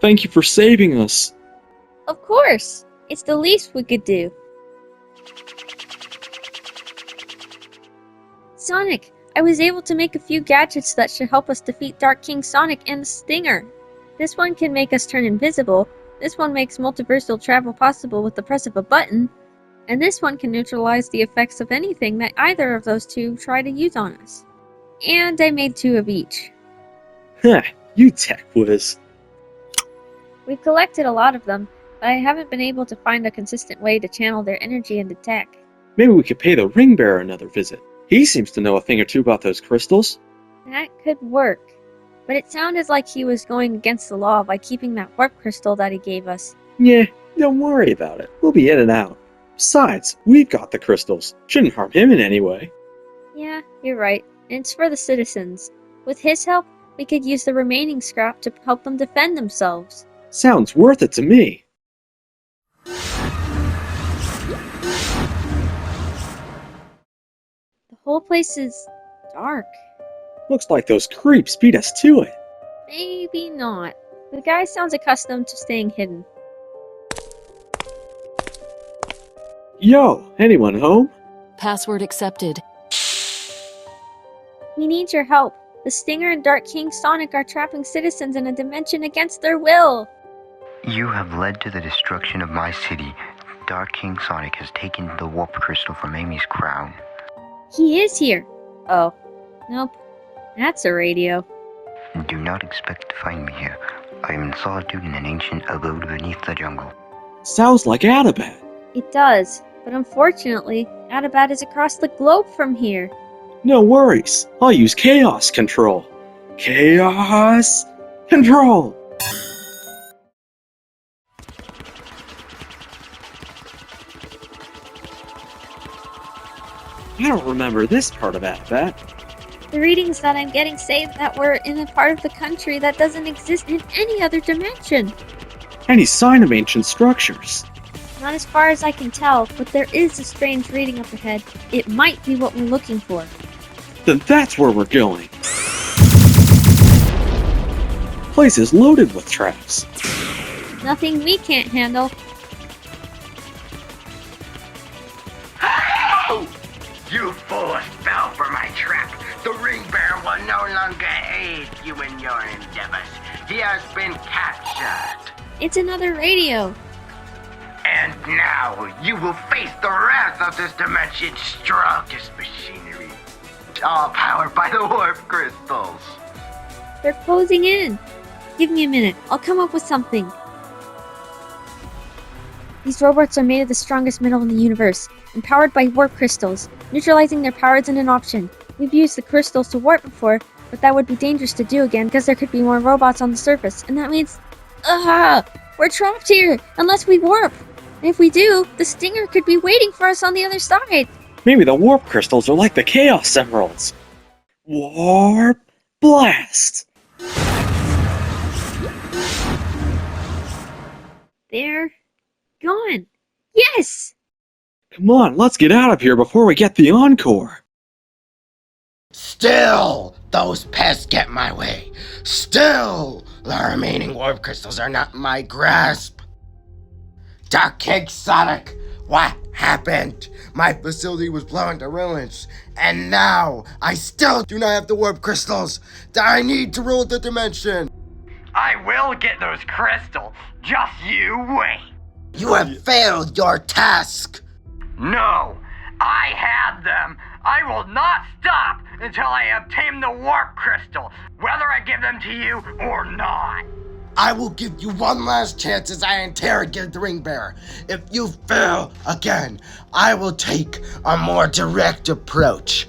Thank you for saving us. Of course! It's the least we could do. Sonic, I was able to make a few gadgets that should help us defeat Dark King Sonic and the Stinger. This one can make us turn invisible, this one makes multiversal travel possible with the press of a button, and this one can neutralize the effects of anything that either of those two try to use on us. And I made 2 of each. Heh, you tech whiz. We've collected a lot of them, but I haven't been able to find a consistent way to channel their energy into tech. Maybe we could pay the Ringbearer another visit. He seems to know a thing or two about those crystals. That could work, but it sounded like he was going against the law by keeping that warp crystal that he gave us. Yeah, don't worry about it. We'll be in and out. Besides, we've got the crystals. Shouldn't harm him in any way. Yeah, you're right, and it's for the citizens. With his help, we could use the remaining scrap to help them defend themselves. Sounds worth it to me. The whole place is dark. Looks like those creeps beat us to it. Maybe not. The guy sounds accustomed to staying hidden. Yo, anyone home? Password accepted. We need your help. The Stinger and Dark King Sonic are trapping citizens in a dimension against their will. You have led to the destruction of my city. Dark King Sonic has taken the warp crystal from Amy's crown. He is here. Oh. Nope. That's a radio. Do not expect to find me here. I am in solitude in an ancient abode beneath the jungle. Sounds like Adabat. It does, but unfortunately, Adabat is across the globe from here. No worries. I'll use Chaos Control. Chaos Control! I don't remember this part of Adabat. The readings that I'm getting say that we're in a part of the country that doesn't exist in any other dimension. Any sign of ancient structures? Not as far as I can tell, but there is a strange reading up ahead. It might be what we're looking for. Then that's where we're going. Place is loaded with traps. Nothing we can't handle. Oh! You fools fell for my trap. The Ringbearer will no longer aid you in your endeavors. He has been captured. It's another radio. And now you will face the wrath of this dimension's strongest machinery. All powered by the warp crystals. They're closing in. Give me a minute. I'll come up with something. These robots are made of the strongest metal in the universe, and powered by warp crystals. Neutralizing their power isn't an option. We've used the crystals to warp before, but that would be dangerous to do again because there could be more robots on the surface, and that means... we're trapped here, unless we warp. And if we do, the Stinger could be waiting for us on the other side. Maybe the warp crystals are like the Chaos Emeralds. Warp Blast! They're gone. Yes! Come on, let's get out of here before we get the encore. Still, those pests get my way. Still, the remaining warp crystals are not in my grasp. Dark King Sonic, what happened? My facility was blown to ruins, and now I still do not have the warp crystals that I need to rule the dimension. I will get those crystals. Just you wait. You have failed your task. No, I have them. I will not stop until I obtain the warp crystal, whether I give them to you or not. I will give you one last chance as I interrogate the Ringbearer. If you fail again, I will take a more direct approach.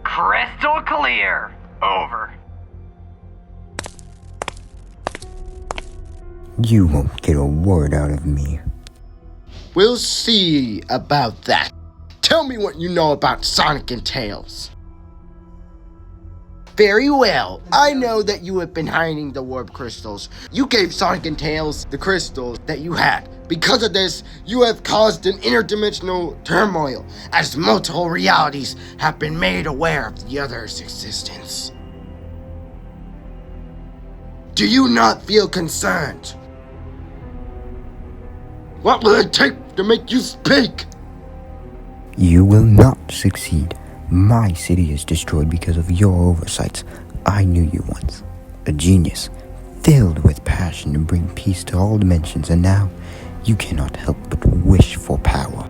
Crystal clear. Over. You won't get a word out of me. We'll see about that. Tell me what you know about Sonic and Tails. Very well. I know that you have been hiding the warp crystals. You gave Sonic and Tails the crystals that you had. Because of this, you have caused an interdimensional turmoil, as multiple realities have been made aware of the other's existence. Do you not feel concerned? What will it take to make you speak? You will not succeed. My city is destroyed because of your oversights. I knew you once. A genius, filled with passion to bring peace to all dimensions, and now you cannot help but wish for power.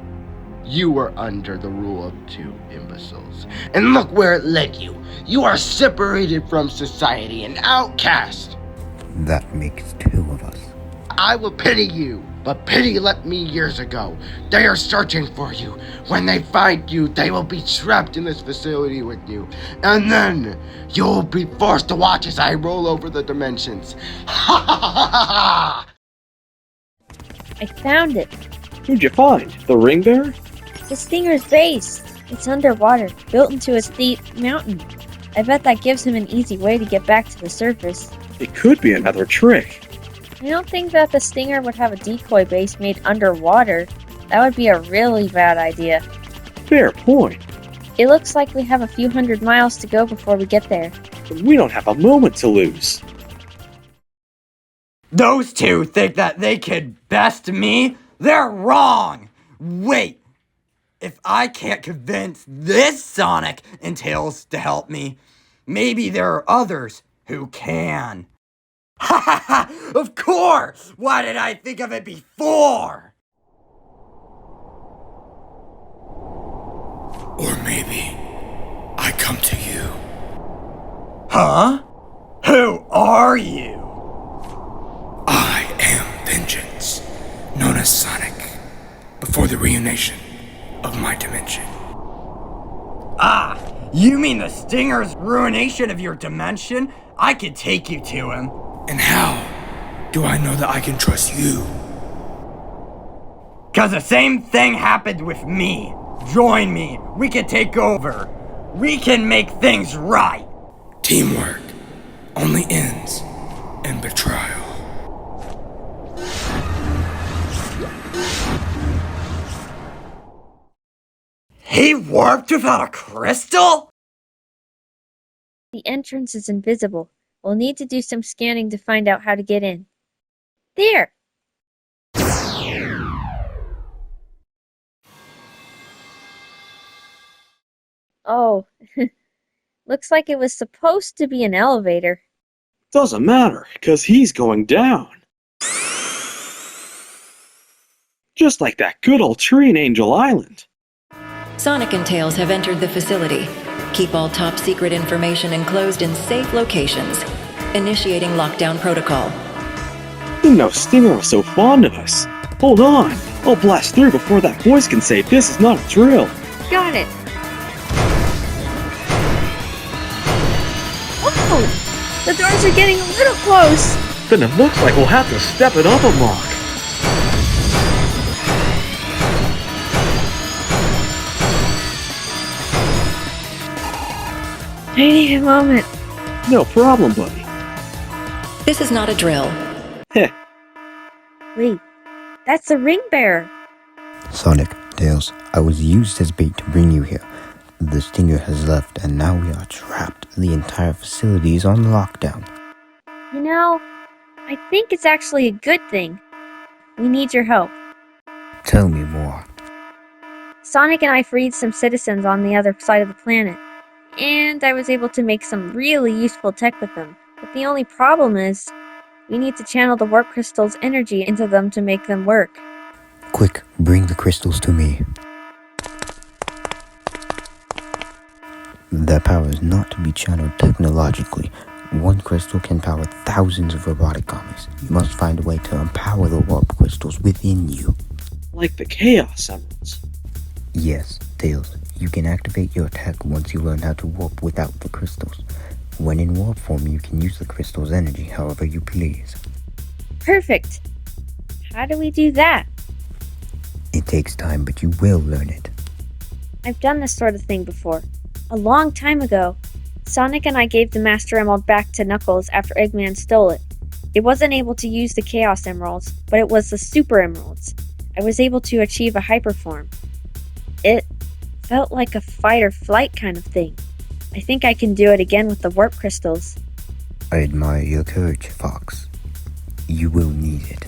You were under the rule of 2 imbeciles, and look where it led you. You are separated from society, an outcast. That makes 2 of us. I will pity you, but pity left me years ago. They are searching for you. When they find you, they will be trapped in this facility with you. And then, you'll be forced to watch as I roll over the dimensions. Ha ha ha ha ha! I found it. Who'd you find? The Ringbearer? The Stinger's base. It's underwater, built into a steep mountain. I bet that gives him an easy way to get back to the surface. It could be another trick. I don't think that the Stinger would have a decoy base made underwater. That would be a really bad idea. Fair point. It looks like we have a few hundred miles to go before we get there. But we don't have a moment to lose. Those 2 think that they could best me? They're wrong! Wait! If I can't convince this Sonic and Tails to help me, maybe there are others who can. Ha ha ha! Of course! Why did I think of it before? Or maybe I come to you. Huh? Who are you? I am Vengeance, known as Sonic, before the reunition of my dimension. Ah, you mean the Stinger's ruination of your dimension? I could take you to him. And how do I know that I can trust you? 'Cause the same thing happened with me. Join me. We can take over. We can make things right. Teamwork only ends in betrayal. He warped without a crystal? The entrance is invisible. We'll need to do some scanning to find out how to get in. There! Oh, looks like it was supposed to be an elevator. Doesn't matter, because he's going down. Just like that good old tree in Angel Island. Sonic and Tails have entered the facility. Keep all top-secret information enclosed in safe locations. Initiating lockdown protocol. Didn't know Stinger was so fond of us. Hold on, I'll blast through before that voice can say this is not a drill. Got it! Oh! The doors are getting a little close! Then it looks like we'll have to step it up a block. I need a moment. No problem, buddy. This is not a drill. Heh. Wait, that's the Ringbearer. Sonic, Tails, I was used as bait to bring you here. The Stinger has left, and now we are trapped. The entire facility is on lockdown. You know, I think it's actually a good thing. We need your help. Tell me more. Sonic and I freed some citizens on the other side of the planet, and I was able to make some really useful tech with them. But the only problem is, we need to channel the warp crystal's energy into them to make them work. Quick, bring the crystals to me. Their power is not to be channeled technologically. One crystal can power thousands of robotic armies. You must find a way to empower the warp crystals within you. Like the Chaos Emeralds. Yes, Tails, you can activate your tech once you learn how to warp without the crystals. When in warp form, you can use the crystal's energy however you please. Perfect! How do we do that? It takes time, but you will learn it. I've done this sort of thing before. A long time ago, Sonic and I gave the Master Emerald back to Knuckles after Eggman stole it. It wasn't able to use the Chaos Emeralds, but it was the Super Emeralds. I was able to achieve a hyperform. It felt like a fight or flight kind of thing. I think I can do it again with the warp crystals. I admire your courage, Fox. You will need it.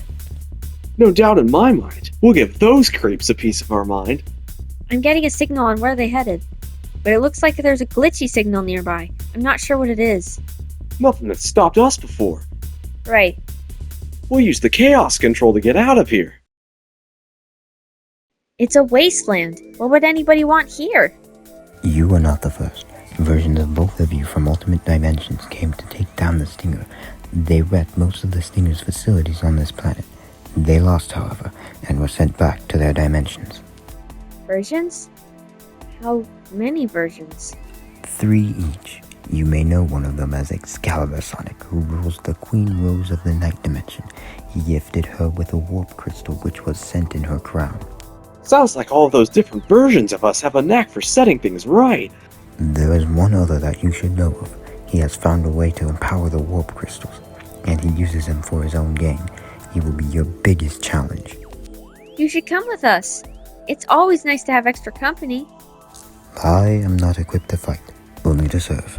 No doubt in my mind. We'll give those creeps a piece of our mind. I'm getting a signal on where they headed, but it looks like there's a glitchy signal nearby. I'm not sure what it is. Nothing that's stopped us before. Right. We'll use the chaos control to get out of here. It's a wasteland. What would anybody want here? You are not the first. Versions of both of you from alternate dimensions came to take down the Stinger. They wrecked most of the Stinger's facilities on this planet. They lost, however, and were sent back to their dimensions. Versions? How many versions? 3 each. You may know one of them as Excalibur Sonic, who rules the Queen Rose of the Night Dimension. He gifted her with a warp crystal which was sent in her crown. Sounds like all of those different versions of us have a knack for setting things right. There is one other that you should know of. He has found a way to empower the warp crystals, and he uses them for his own gain. He will be your biggest challenge. You should come with us. It's always nice to have extra company. I am not equipped to fight, only to serve.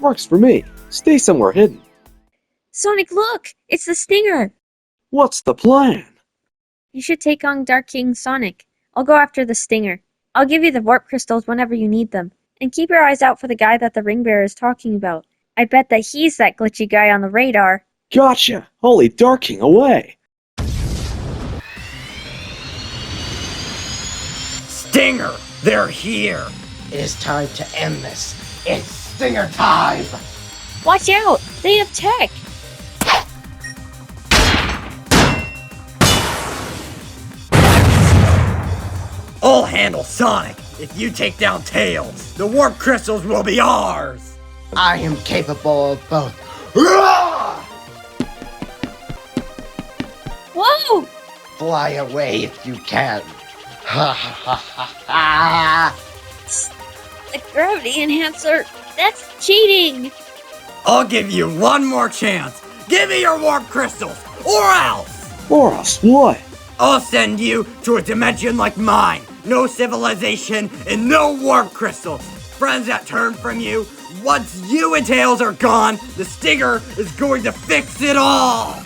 Works for me. Stay somewhere hidden. Sonic, look! It's the Stinger! What's the plan? You should take on Dark King Sonic. I'll go after the Stinger. I'll give you the warp crystals whenever you need them. And keep your eyes out for the guy that the Ringbearer is talking about. I bet that he's that glitchy guy on the radar. Gotcha! Holy Dark King away! Stinger! They're here! It is time to end this. It's Stinger time! Watch out! They have tech! I'll handle Sonic. If you take down Tails, the warp crystals will be ours! I am capable of both. Whoa! Fly away if you can. Ha ha ha ha ha! The gravity enhancer! That's cheating! I'll give you one more chance. Give me your warp crystals, or else! Or else what? I'll send you to a dimension like mine. No civilization and no warp crystals. Friends that turn from you. Once you and Tails are gone, the Stinger is going to fix it all. Ha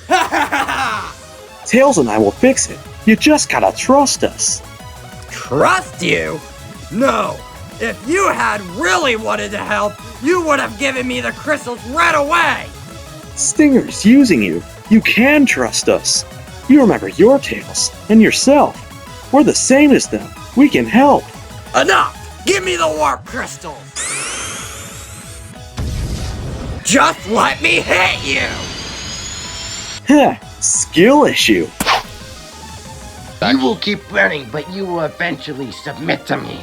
ha ha ha! Tails and I will fix it. You just gotta trust us. Trust you? No. If you had really wanted to help, you would have given me the crystals right away. Stinger's using you. You can trust us. You remember your Tails and yourself. We're the same as them. We can help. Enough! Give me the warp crystals! Just let me hit you! Heh, skill issue. You will keep running, but you will eventually submit to me.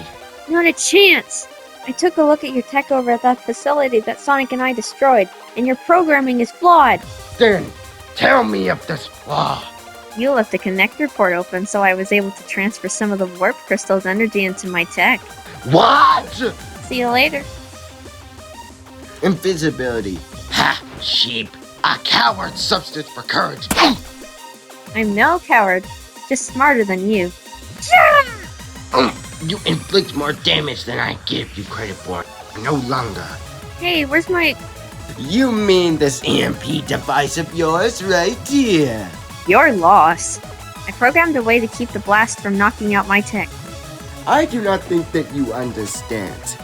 Not a chance! I took a look at your tech over at that facility that Sonic and I destroyed, and your programming is flawed. Then, tell me of this flaw. You left a connector port open, so I was able to transfer some of the warp crystals energy into my tech. What? See you later. Invisibility. Ha, sheep. A coward's substance for courage. I'm no coward, just smarter than you. You inflict more damage than I give you credit for. No longer. Hey, where's my... You mean this EMP device of yours right here? Your loss. I programmed a way to keep the blast from knocking out my tech. I do not think that you understand.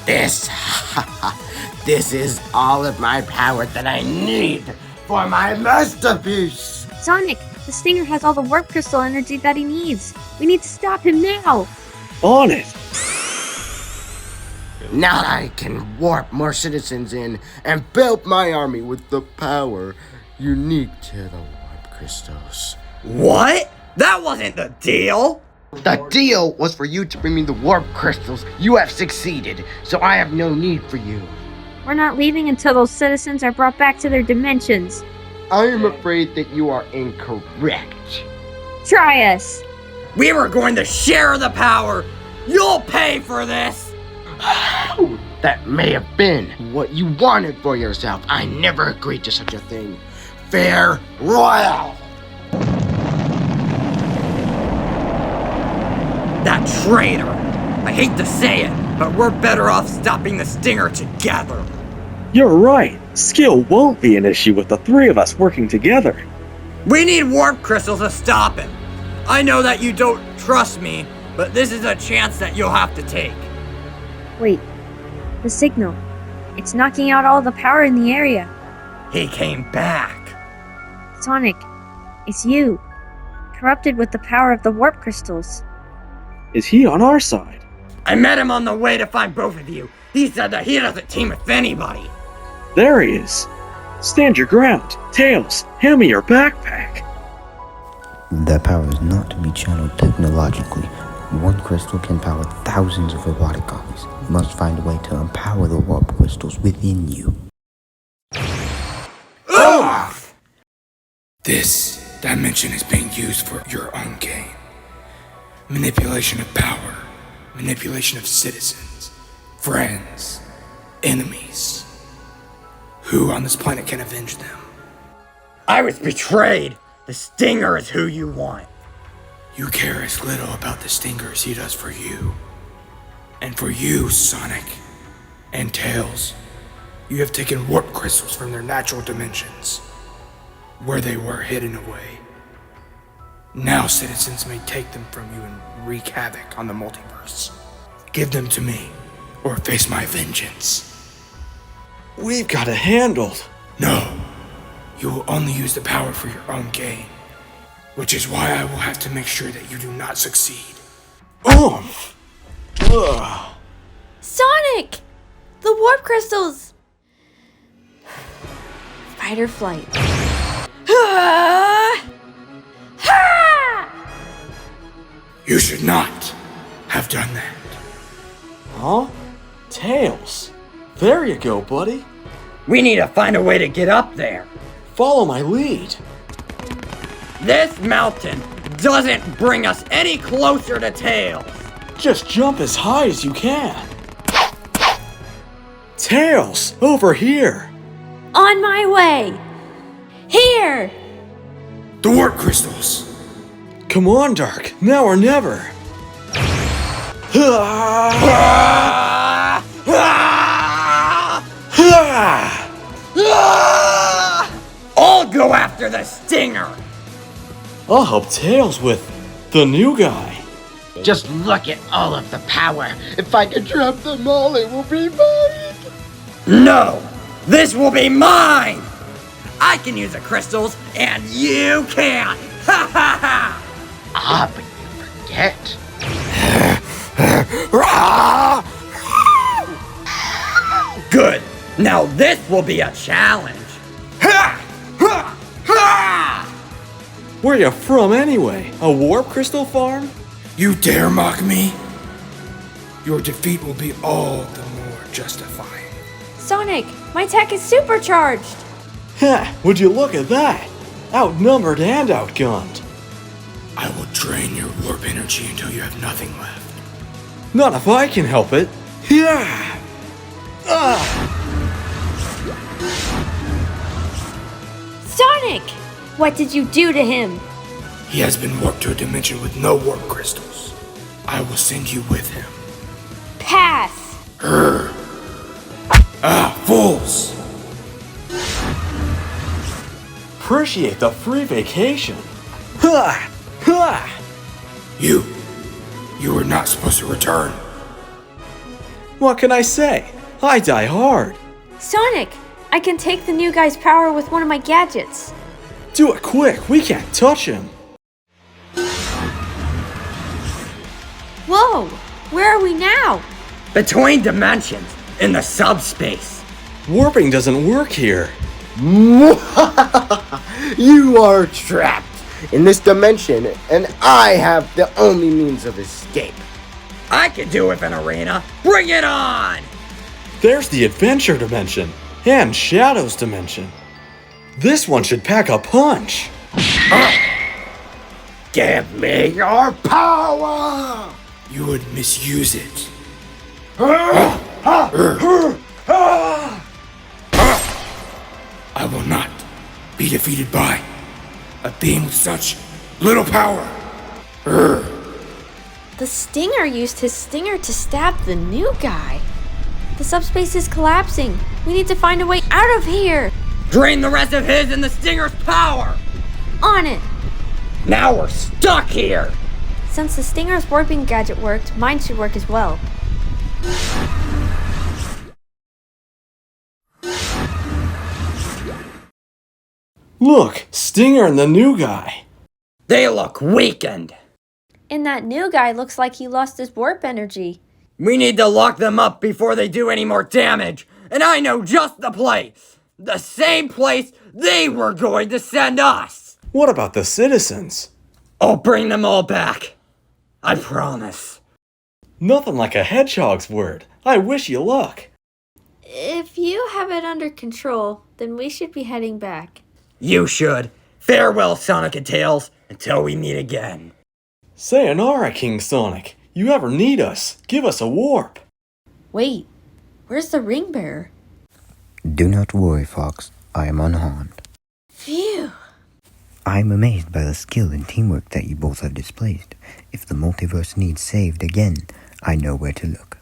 This is all of my power that I need for my masterpiece. Sonic, the Stinger has all the warp crystal energy that he needs. We need to stop him now. On it. Now I can warp more citizens in and build my army with the power unique to the warp crystals. What? That wasn't the deal! The deal was for you to bring me the warp crystals. You have succeeded, so I have no need for you. We're not leaving until those citizens are brought back to their dimensions. I am afraid that you are incorrect. Try us. We were going to share the power! You'll pay for this! That may have been what you wanted for yourself. I never agreed to such a thing. Farewell! That traitor! I hate to say it, but we're better off stopping the Stinger together. You're right. Skill won't be an issue with the three of us working together. We need warp crystals to stop him. I know that you don't trust me, but this is a chance that you'll have to take. Wait, the signal. It's knocking out all the power in the area. He came back. Sonic, it's you. Corrupted with the power of the warp crystals. Is he on our side? I met him on the way to find both of you. He said that he doesn't team with anybody. There he is. Stand your ground. Tails, hand me your backpack. That power is not to be channeled technologically. One crystal can power thousands of robotic copies. You must find a way to empower the warp crystals within you. This dimension is being used for your own gain. Manipulation of power, manipulation of citizens, friends, enemies. Who on this planet can avenge them? I was betrayed. The Stinger is who you want. You care as little about the Stinger as he does for you. And for you, Sonic and Tails, you have taken warp crystals from their natural dimensions, where they were hidden away. Now citizens may take them from you and wreak havoc on the multiverse. Give them to me, or face my vengeance. We've got it handled. No, you will only use the power for your own gain, which is why I will have to make sure that you do not succeed. Oomph! Ugh. Sonic! The warp crystals! Fight or flight. You should not have done that. Huh? Tails. There you go, buddy. We need to find a way to get up there. Follow my lead. This mountain doesn't bring us any closer to Tails. Just jump as high as you can. Tails, over here. On my way! Here! The warp crystals! Come on, Dark. Now or never. I'll go after the Stinger. I'll help Tails with the new guy. Just look at all of the power. If I can trap them all, it will be mine. No! This will be mine! I can use the crystals, and you can't! Ha ha ha! Ah, but you forget. Good! Now this will be a challenge! Where you from anyway? A warp crystal farm? You dare mock me? Your defeat will be all the more justifying. Sonic, my tech is supercharged! Heh, would you look at that? Outnumbered and outgunned. I will drain your warp energy until you have nothing left. Not if I can help it. Yeah. Sonic! What did you do to him? He has been warped to a dimension with no warp crystals. I will send you with him. Pass! Fools! Appreciate the free vacation. Ha! Ha! You were not supposed to return. What can I say? I die hard. Sonic, I can take the new guy's power with one of my gadgets. Do it quick, we can't touch him. Whoa! Where are we now? Between dimensions, in the subspace. Warping doesn't work here. You are trapped in this dimension, and I have the only means of escape. I could do with an arena. Bring it on! There's the adventure dimension and shadows dimension. This one should pack a punch. Give me your power! You would misuse it. I will not be defeated by a being with such little power. The Stinger used his stinger to stab the new guy. The subspace is collapsing. We need to find a way out of here. Drain the rest of his and the Stinger's power! On it. Now we're stuck here! Since the Stinger's warping gadget worked, mine should work as well. Look, Stinger and the new guy. They look weakened. And that new guy looks like he lost his warp energy. We need to lock them up before they do any more damage. And I know just the place. The same place they were going to send us. What about the citizens? I'll bring them all back. I promise. Nothing like a hedgehog's word. I wish you luck. If you have it under control, then we should be heading back. You should. Farewell, Sonic and Tails, until we meet again. Sayonara, King Sonic. You ever need us, give us a warp. Wait, where's the Ringbearer? Do not worry, Fox. I am unharmed. Phew. I am amazed by the skill and teamwork that you both have displayed. If the multiverse needs saved again, I know where to look.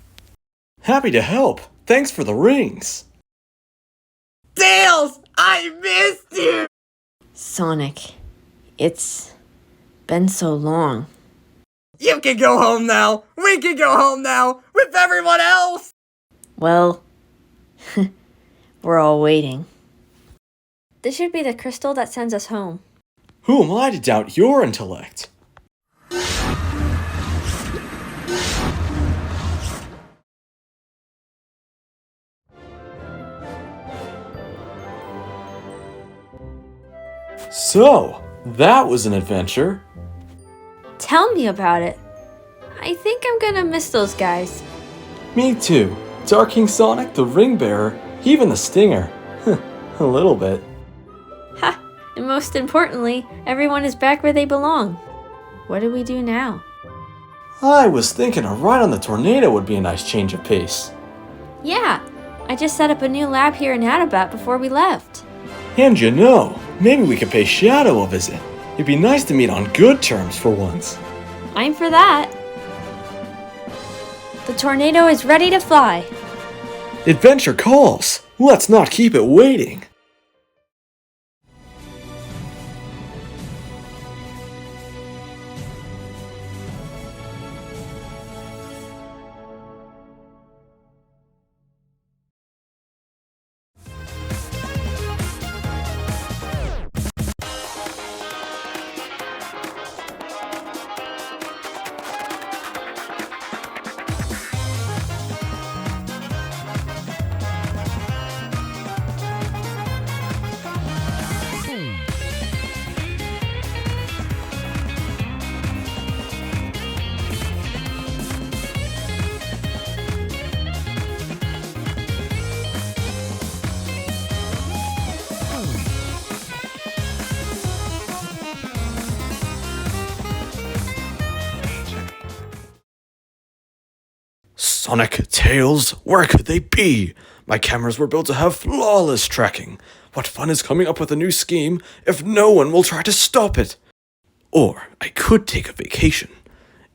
Happy to help. Thanks for the rings. Tails! I missed you! Sonic, it's been so long. You can go home now. We can go home now with everyone else. Well, we're all waiting. This should be the crystal that sends us home. Who am I to doubt your intellect? So, that was an adventure. Tell me about it. I think I'm gonna miss those guys. Me too. Dark King Sonic, the Ringbearer, even the Stinger. A little bit. Ha! And most importantly, everyone is back where they belong. What do we do now? I was thinking a ride on the Tornado would be a nice change of pace. Yeah, I just set up a new lab here in Adabat before we left. And you know, maybe we could pay Shadow a visit. It'd be nice to meet on good terms for once. I'm for that. The tornado is ready to fly. Adventure calls. Let's not keep it waiting. Sonic, Tails, where could they be? My cameras were built to have flawless tracking. What fun is coming up with a new scheme if no one will try to stop it? Or I could take a vacation.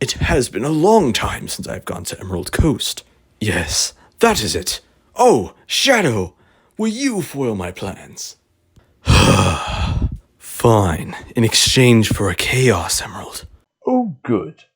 It has been a long time since I've gone to Emerald Coast. Yes, that is it. Oh, Shadow, will you foil my plans? Fine, in exchange for a Chaos Emerald. Oh, good.